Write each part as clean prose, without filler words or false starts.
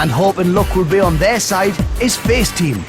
and hoping luck will be on their side is Face Team.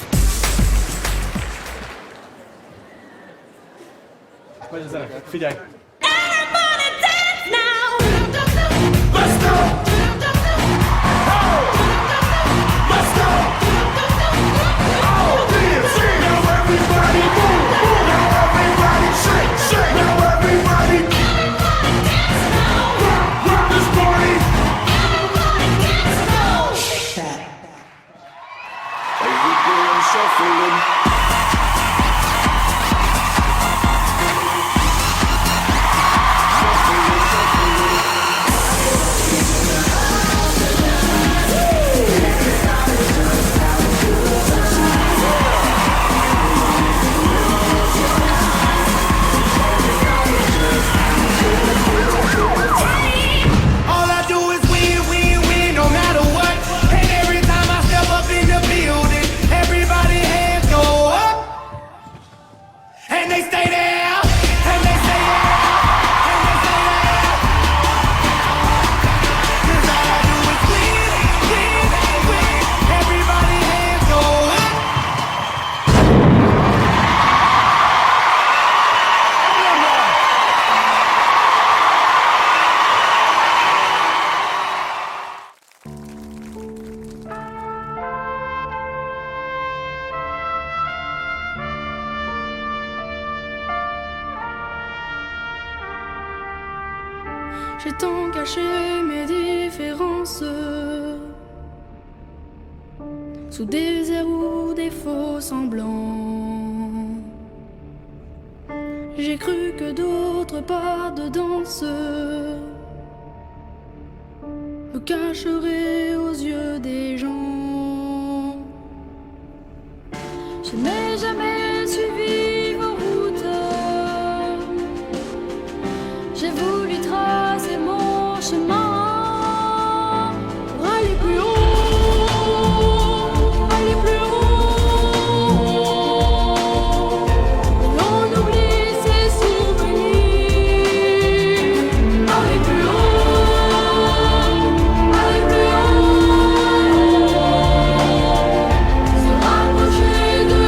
J'ai tant caché mes différences sous des airs ou des faux semblants. J'ai cru que d'autres pas de danse me cacheraient aux yeux des gens. Je n'ai jamais suivi vos routes. J'ai voulu tracer mon chemin pour aller plus haut, aller plus haut. L'on oublie ses souvenirs. Aller plus haut, aller plus haut. Se rapprocher de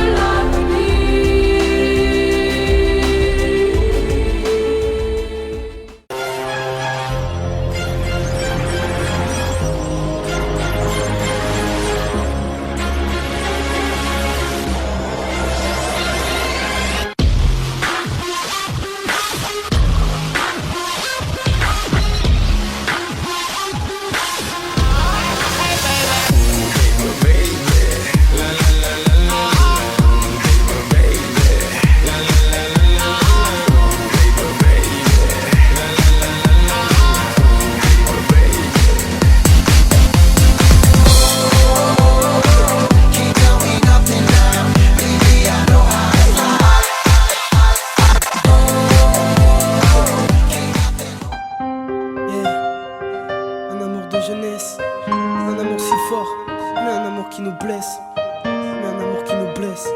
jeunesse. Un amour si fort, mais un amour qui nous blesse. Mais un amour qui nous blesse.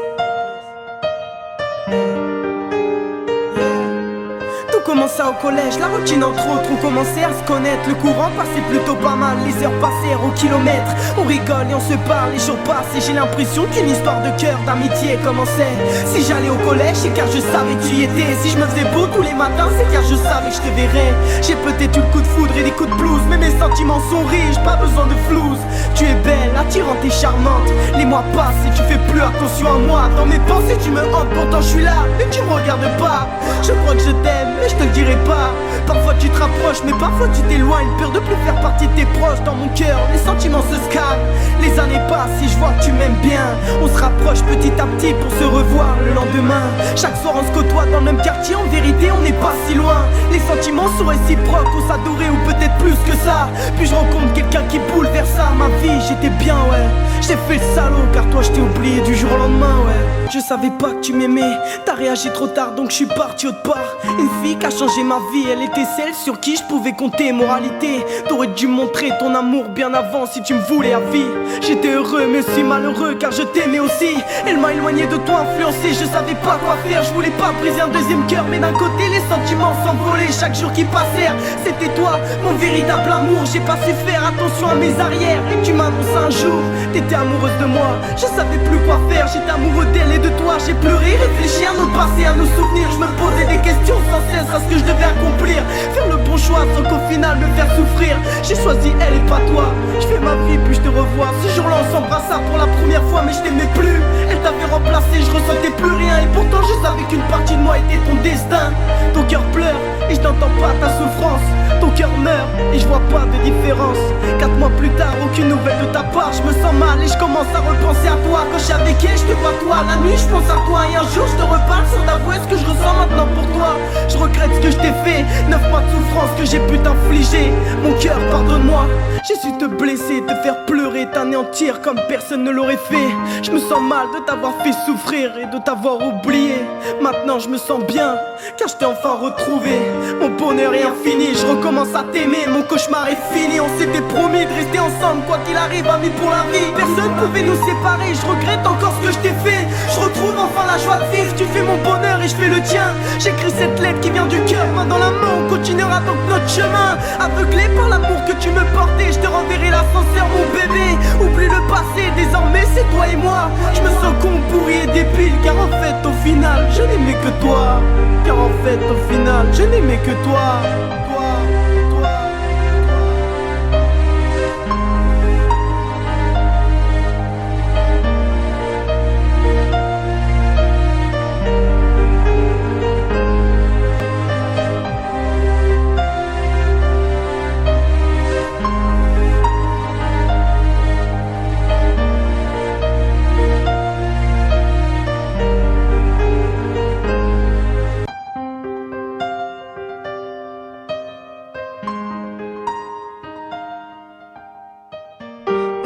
Tout commença au collège, la routine entre autres. On commençait à se connaître, le courant passait plutôt pas mal. Les heures passèrent au kilomètre, on rigole et on se parle, les jours passent. Et j'ai l'impression qu'une histoire de cœur, d'amitié commençait. Si j'allais au collège, c'est car je savais que tu y étais. Si je me faisais beau tous les matins, c'est car je savais que je te verrais. J'ai peut-être eu le coup de foudre et des coups de blues, mais mes sentiments sont riches, pas besoin de flouze. Tu es belle, attirante et charmante. Les mois passent et tu fais plus attention à moi. Dans mes pensées tu me hantes, pourtant je suis là, mais tu me regardes pas. Je crois que je t'aime, mais je te le dirai pas. Parfois tu te rapproches, mais parfois tu t'éloignes. Peur de plus faire partie de tes proches. Dans mon cœur, les sentiments se scannent. Les années passent et je vois que tu m'aimes bien. On se rapproche petit à petit pour se revoir le lendemain. Chaque soir on se côtoie dans le même quartier. En vérité on n'est pas si loin. Les sentiments sont réciproques, on s'adorait ou peut-être plus que ça. Puis je rencontre quelqu'un qui bouleverse ma vie. J'étais bien, ouais, J'ai fait le salaud car toi je t'ai oublié du jour au lendemain, ouais. Je savais pas que tu m'aimais, t'as réagi trop tard donc je suis parti autre part. Une fille qui a changé ma vie, elle était celle sur qui je pouvais compter. Moralité, t'aurais dû montrer ton amour bien avant si tu me voulais à vie. J'étais heureux mais aussi malheureux car je t'aimais aussi. Elle m'a éloigné de toi, influencé, je savais pas quoi faire. Je voulais pas briser un deuxième cœur, mais d'un côté les sentiments s'envolaient chaque jour qui passait. C'était toi, mon véritable amour. J'ai pas su faire attention à mes arrières. Et tu m'as annoncé un jour, t'étais amoureuse de moi. Je savais plus quoi faire, j'étais amoureux d'elle et de toi. J'ai pleuré, réfléchi à nos passés, à nos souvenirs. Je me posais des questions sans cesse à ce que je devais accomplir. Faire le bon choix sans qu'au final me faire souffrir. J'ai choisi elle et pas toi. Je fais ma vie puis je te revois. Ce jour-là on s'embrassa pour la première fois, mais je t'aimais plus. Elle t'avait remplacé, je ressentais plus rien. Et pourtant je savais qu'une partie de moi était ton destin. Ton cœur pleure et je n'entends pas ta souffrance. Ton cœur meurt et je vois pas de différence. 4 mois plus tard, aucune nouvelle de ta part. Je me sens mal et je commence à repenser à toi. Quand je suis avec elle, je te vois toi. La nuit, je pense à toi. Et un jour, je te reparle sans t'avouer ce que je ressens maintenant pour toi. Je regrette ce que je t'ai fait. 9 mois de souffrance que j'ai pu t'infliger. Mon cœur, pardonne-moi. J'ai su te blesser, te faire pleurer, t'anéantir comme personne ne l'aurait fait. Je me sens mal de t'avoir fait souffrir et de t'avoir oublié. Maintenant, je me sens bien car je t'ai enfin retrouvé. Mon bonheur est infini, je recommence à t'aimer. Mon cauchemar est fini, on s'était promis de rester ensemble quoi qu'il arrive, amis pour la vie. Personne pouvait nous séparer, je regrette encore ce que je t'ai fait. Je retrouve enfin la joie de vivre, tu fais mon bonheur et je fais le tien. J'écris cette lettre qui vient du cœur, main dans la main, on continuera donc notre chemin. Aveuglé par l'amour que tu me portais, je te renverrai l'ascenseur mon bébé. Oublie le passé, désormais c'est toi et moi. Je me sens con, pourri et débile, car en fait au final je n'aimais que toi. Car en fait au final je n'aimais que toi.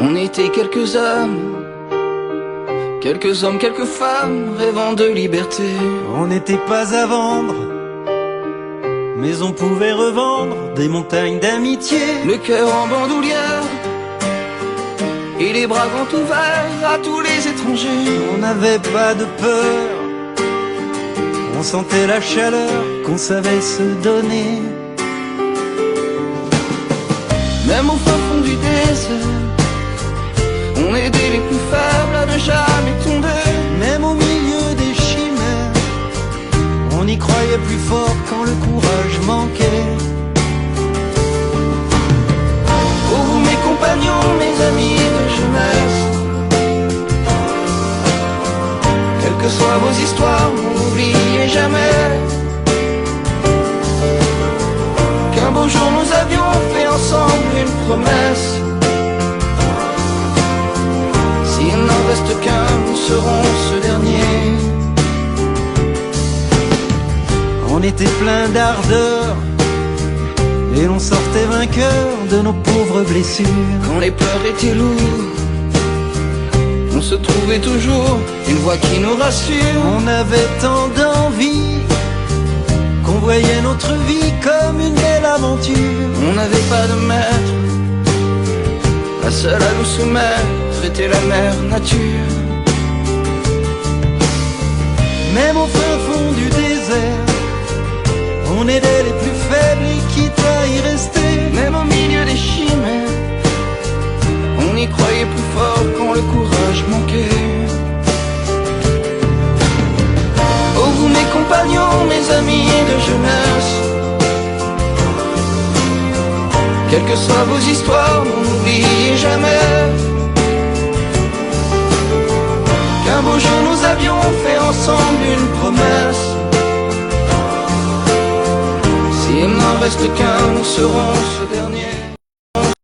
On était quelques hommes, quelques femmes rêvant de liberté. On n'était pas à vendre, mais on pouvait revendre des montagnes d'amitié. Le cœur en bandoulière et les bras grands ouverts à tous les étrangers. On n'avait pas de peur, on sentait la chaleur qu'on savait se donner. Même au fin fond du désert, on aidait les plus faibles à ne jamais tomber. Même au milieu des chimères, on y croyait plus fort quand le courage manquait. Oh vous mes compagnons, mes amis de jeunesse, quelles que soient vos histoires, n'oubliez jamais qu'un beau jour nous avions fait ensemble une promesse. S'il n'en reste qu'un, nous serons ce dernier. On était plein d'ardeur et l'on sortait vainqueur de nos pauvres blessures. Quand les peurs étaient lourdes, on se trouvait toujours une voix qui nous rassure. On avait tant d'envie qu'on voyait notre vie comme une belle aventure. On n'avait pas de maître, la seule à nous soumettre était la mère nature. Même au fin fond du désert, on aidait les plus faibles et quitte à y rester. Même au milieu des chimères, on y croyait plus fort quand le courage manquait. Oh vous mes compagnons, mes amis de jeunesse, quelles que soient vos histoires, n'oubliez jamais qu'un beau jour nous avions fait ensemble une promesse. S'il n'en reste qu'un, nous serons ce dernier.